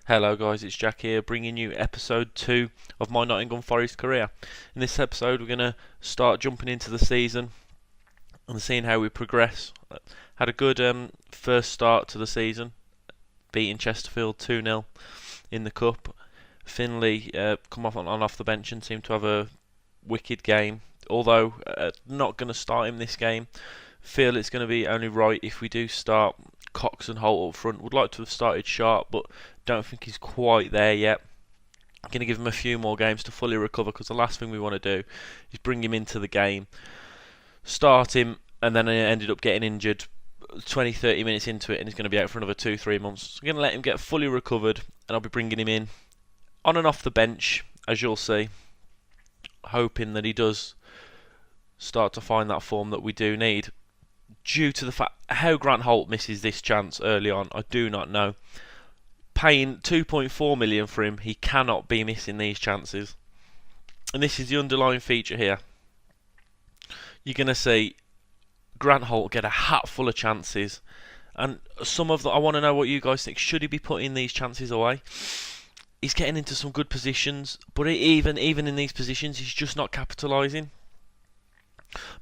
Hello guys, it's Jack here, bringing you episode 2 of my Nottingham Forest career. In this episode we're going to start jumping into the season and seeing how we progress. Had a good first start to the season, beating Chesterfield 2-0 in the Cup. Finley come off the bench and seemed to have a wicked game, although not going to start him this game. Feel it's going to be only right if we do start Cox and Holt up front. Would like to have started Sharp, but don't think he's quite there yet. I'm going to give him a few more games to fully recover, because the last thing we want to do is bring him into the game, start him, and then he ended up getting injured 20-30 minutes into it, and he's going to be out for another 2-3 months. So I'm going to let him get fully recovered, and I'll be bringing him in on and off the bench, as you'll see, hoping that he does start to find that form that we do need. Due to the fact how Grant Holt misses this chance early on, I do not know. Paying 2.4 million for him, he cannot be missing these chances. And this is the underlying feature here. You're going to see Grant Holt get a hat full of chances, and some of them, I want to know what you guys think. Should he be putting these chances away? He's getting into some good positions, but even in these positions, he's just not capitalising.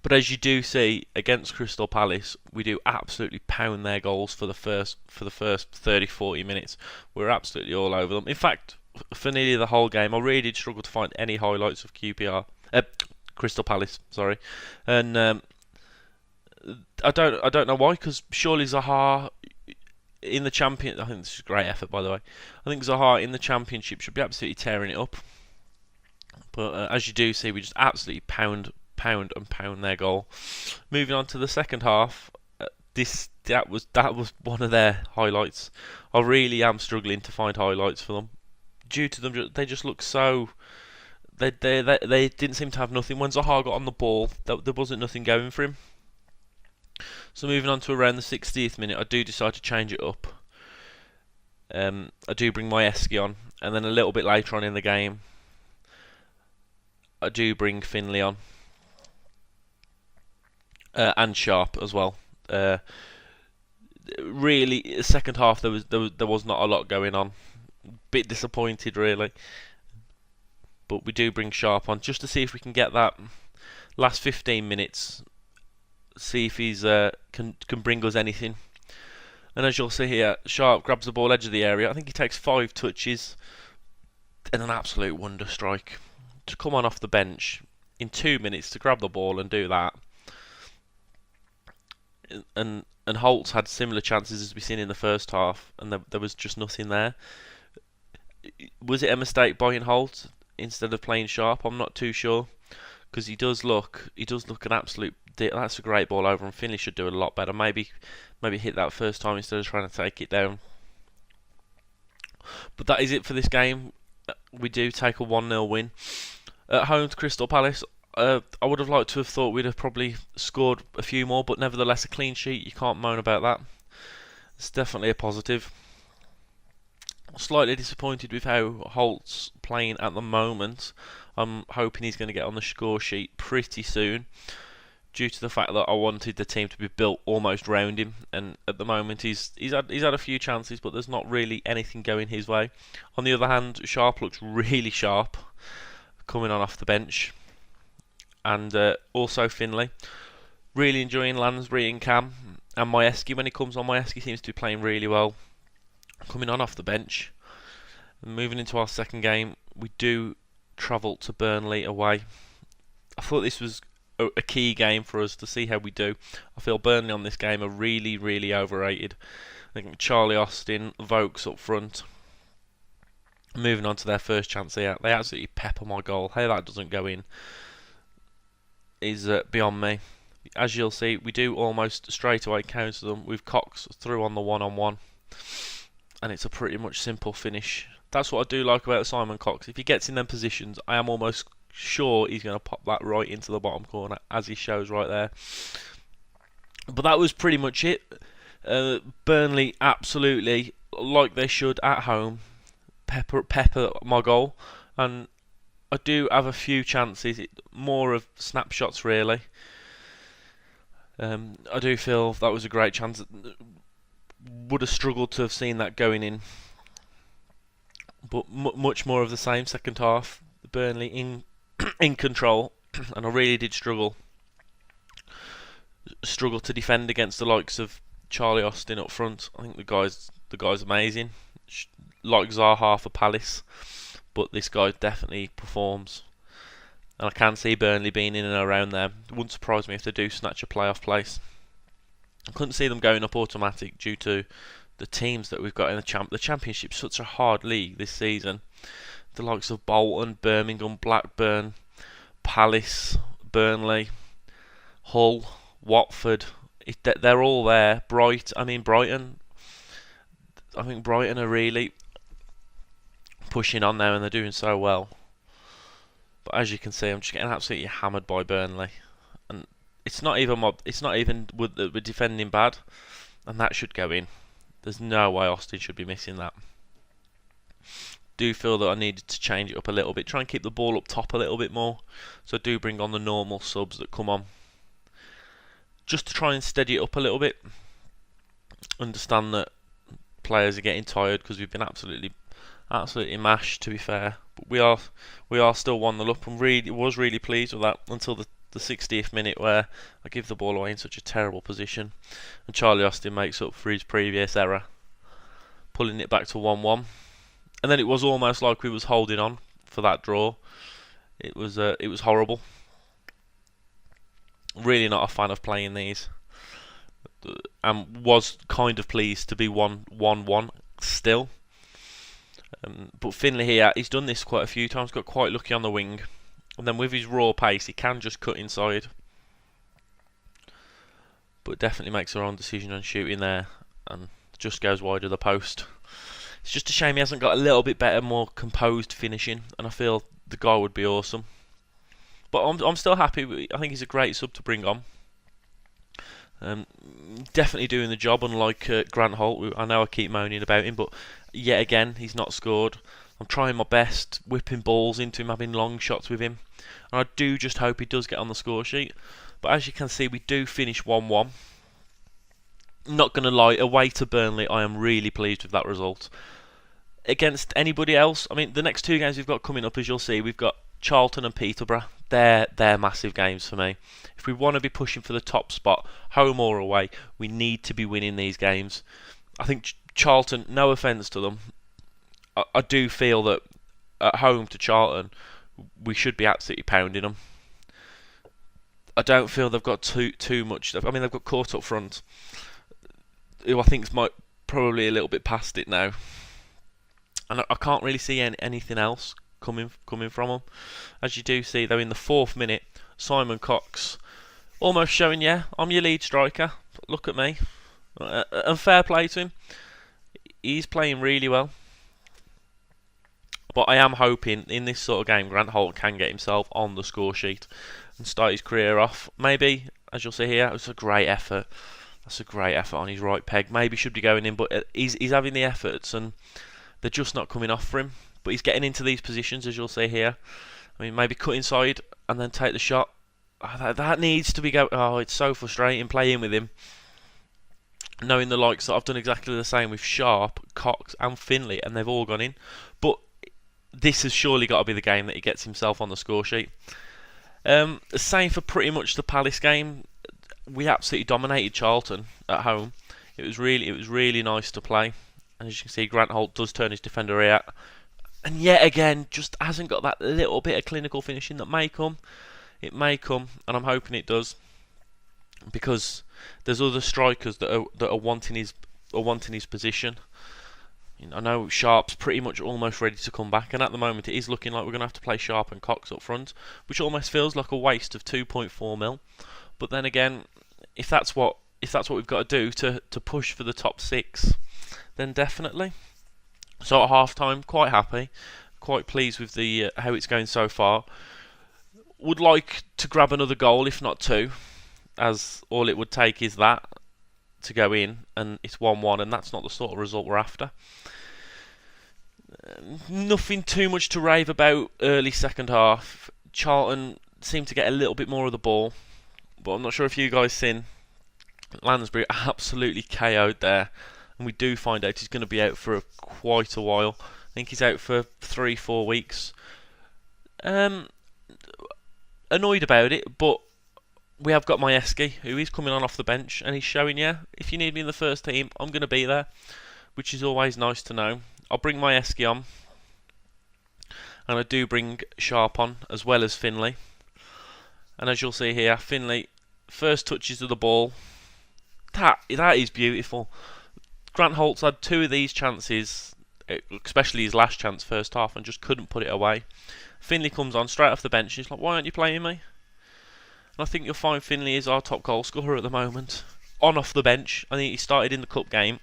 But as you do see against Crystal Palace, we do absolutely pound their goals for the first 30-40 minutes. We're absolutely all over them. In fact, for nearly the whole game, I really did struggle to find any highlights of Crystal Palace. Sorry, and I don't know why. Because surely Zaha in the champion, I think this is a great effort, by the way. I think Zaha in the Championship should be absolutely tearing it up. But as you do see, we just absolutely pound their goal. Moving on to the second half, that was one of their highlights. I really am struggling to find highlights for them, due to them. They just look so. They didn't seem to have nothing. When Zaha got on the ball, there wasn't nothing going for him. So moving on to around the 60th minute, I do decide to change it up. I do bring my Esky on, and then a little bit later on in the game, I do bring Finley on. And Sharp as well. Really, second half there was not a lot going on. Bit disappointed really, but we do bring Sharp on just to see if we can get that last 15 minutes. See if he's can bring us anything. And as you'll see here, Sharp grabs the ball edge of the area. I think he takes 5 touches and an absolute wonder strike to come on off the bench in 2 minutes to grab the ball and do that. And Holt's had similar chances as we've seen in the first half, and there was just nothing there. Was it a mistake buying Holt instead of playing Sharp? I'm not too sure, because he does look an absolute. That's a great ball over, and Finley should do it a lot better. Maybe hit that first time instead of trying to take it down. But that is it for this game. We do take a 1-0 win at home to Crystal Palace. I would have liked to have thought we'd have probably scored a few more, but nevertheless a clean sheet, you can't moan about that. It's definitely a positive. Slightly disappointed with how Holt's playing at the moment. I'm hoping he's going to get on the score sheet pretty soon, due to the fact that I wanted the team to be built almost round him, and at the moment he's had a few chances, but there's not really anything going his way. On the other hand, Sharp looks really sharp coming on off the bench. And also Finley. Really enjoying Lansbury and Cam. And Majewski, when he comes on, Majewski seems to be playing really well, coming on off the bench. And moving into our second game, we do travel to Burnley away. I thought this was a key game for us to see how we do. I feel Burnley on this game are really, really overrated. I think Charlie Austin, Vokes up front. Moving on to their first chance here, they absolutely pepper my goal. How that doesn't go in is beyond me. As you'll see, we do almost straight away counter them with Cox through on the one-on-one, and it's a pretty much simple finish. That's what I do like about Simon Cox. If he gets in them positions, I am almost sure he's going to pop that right into the bottom corner, as he shows right there. But that was pretty much it. Burnley absolutely, like they should at home, pepper my goal, and I do have a few chances, more of snapshots really. I do feel that was a great chance. Would have struggled to have seen that going in. but much more of the same second half. Burnley in in control, and I really did struggle to defend against the likes of Charlie Austin up front. I think the guy's amazing, like Zaha for Palace, but this guy definitely performs. And I can see Burnley being in and around there. It wouldn't surprise me if they do snatch a playoff place. I couldn't see them going up automatic due to the teams that we've got in the Championship's such a hard league this season. The likes of Bolton, Birmingham, Blackburn, Palace, Burnley, Hull, Watford. They're all there. Brighton. I think Brighton are really pushing on now, and they're doing so well. But as you can see, I'm just getting absolutely hammered by Burnley, and it's not even we're defending bad, and that should go in. There's no way Austin should be missing that. Do feel that I needed to change it up a little bit, try and keep the ball up top a little bit more. So I do bring on the normal subs that come on, just to try and steady it up a little bit. Understand that players are getting tired because we've been absolutely mashed, to be fair. But we are still 1-0 up, and was really pleased with that until the 60th minute, where I give the ball away in such a terrible position, and Charlie Austin makes up for his previous error, pulling it back to 1-1. And then it was almost like we was holding on for that draw. It was horrible. Really not a fan of playing these, and was kind of pleased to be 1-1 still. But Finlay here, he's done this quite a few times, got quite lucky on the wing, and then with his raw pace he can just cut inside, but definitely makes the wrong decision on shooting there and just goes wide of the post. It's just a shame he hasn't got a little bit better, more composed finishing, and I feel the guy would be awesome. But I'm still happy. I think he's a great sub to bring on. Definitely doing the job, unlike Grant Holt. I know I keep moaning about him, but yet again he's not scored. I'm trying my best, whipping balls into him, having long shots with him, and I do just hope he does get on the score sheet. But as you can see, we do finish 1-1. Not going to lie, away to Burnley, I am really pleased with that result. Against anybody else, I mean, the next two games we've got coming up, as you'll see, we've got Charlton and Peterborough. They're massive games for me. If we want to be pushing for the top spot, home or away, we need to be winning these games. I think Charlton, no offence to them, I do feel that at home to Charlton, we should be absolutely pounding them. I don't feel they've got too much. I mean, they've got Court up front, who I think might probably a little bit past it now, and I can't really see anything else coming from them. As you do see, though, in the 4th minute, Simon Cox almost showing, yeah, I'm your lead striker. Look at me, and fair play to him. He's playing really well. But I am hoping in this sort of game, Grant Holt can get himself on the score sheet and start his career off. Maybe, as you'll see here, it was a great effort. That's a great effort on his right peg. Maybe should be going in, but he's having the efforts and they're just not coming off for him. But he's getting into these positions, as you'll see here. I mean, maybe cut inside and then take the shot. Oh, that needs to be go. Oh, it's so frustrating playing with him, knowing the likes that I've done exactly the same with Sharp, Cox and Finlay, and they've all gone in. But this has surely got to be the game that he gets himself on the score sheet. Same for pretty much the Palace game. We absolutely dominated Charlton at home. It was really nice to play. And as you can see, Grant Holt does turn his defender here, and yet again just hasn't got that little bit of clinical finishing that may come. It may come, and I'm hoping it does, because there's other strikers that are wanting his position. I know Sharp's pretty much almost ready to come back, and at the moment it is looking like we're going to have to play Sharp and Cox up front, which almost feels like a waste of 2.4 mil. But then again, if that's what we've got to do to push for the top 6, then definitely. So at half time, quite happy, quite pleased with the how it's going so far. Would like to grab another goal, if not 2, as all it would take is that to go in, and it's 1-1, and that's not the sort of result we're after. Nothing too much to rave about early second half. Charlton seemed to get a little bit more of the ball, but I'm not sure if you guys seen Lansbury absolutely KO'd there, and we do find out he's going to be out for quite a while. I think he's out for 3-4 weeks. Annoyed about it, but we have got my Esky, who is coming on off the bench, and he's showing, yeah, if you need me in the first team, I'm going to be there, which is always nice to know. I'll bring my Esky on, and I do bring Sharp on, as well as Finley. And as you'll see here, Finley, first touches of the ball, that is beautiful. Grant Holtz had 2 of these chances, especially his last chance first half, and just couldn't put it away. Finley comes on straight off the bench, and he's like, why aren't you playing me? And I think you'll find Finley is our top goal scorer at the moment. On off the bench. I think he started in the cup game.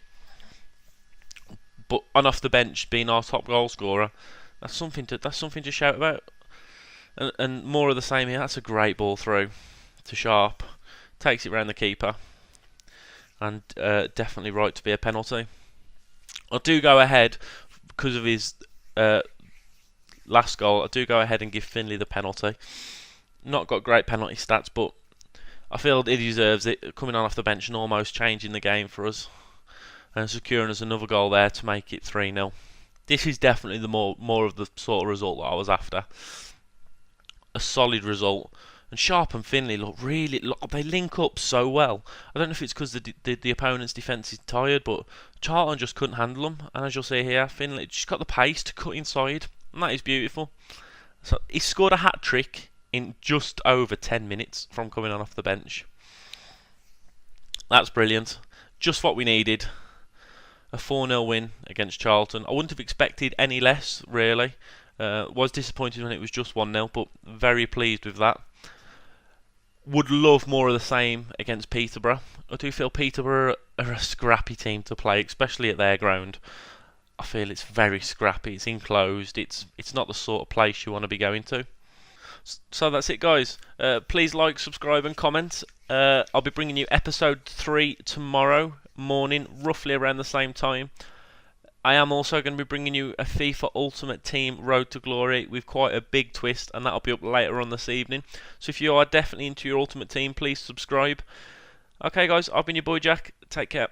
But on off the bench being our top goal scorer, that's something to shout about. And more of the same here. That's a great ball through to Sharp. Takes it round the keeper. And definitely right to be a penalty. I do go ahead, because of his last goal, I do go ahead and give Finley the penalty. Not got great penalty stats, but I feel he deserves it, coming on off the bench and almost changing the game for us, and securing us another goal there to make it 3-0. This is definitely the more of the sort of result that I was after. A solid result, and Sharp and Finley they link up so well. I don't know if it's because the opponent's defence is tired, but Charlton just couldn't handle them. And as you'll see here, Finley just got the pace to cut inside, and that is beautiful. So he scored a hat trick in just over 10 minutes from coming on off the bench. That's brilliant. Just what we needed. A 4-0 win against Charlton. I wouldn't have expected any less, really. Was disappointed when it was just 1-0, but very pleased with that. Would love more of the same against Peterborough. I do feel Peterborough are a scrappy team to play, especially at their ground. I feel it's very scrappy. It's enclosed. It's not the sort of place you want to be going to. So that's it, guys. Please like, subscribe and comment. I'll be bringing you episode 3 tomorrow morning, roughly around the same time. I am also going to be bringing you a FIFA Ultimate Team Road to Glory with quite a big twist, and that'll be up later on this evening. So if you are definitely into your Ultimate Team, please subscribe. Okay, guys, I've been your boy Jack. Take care.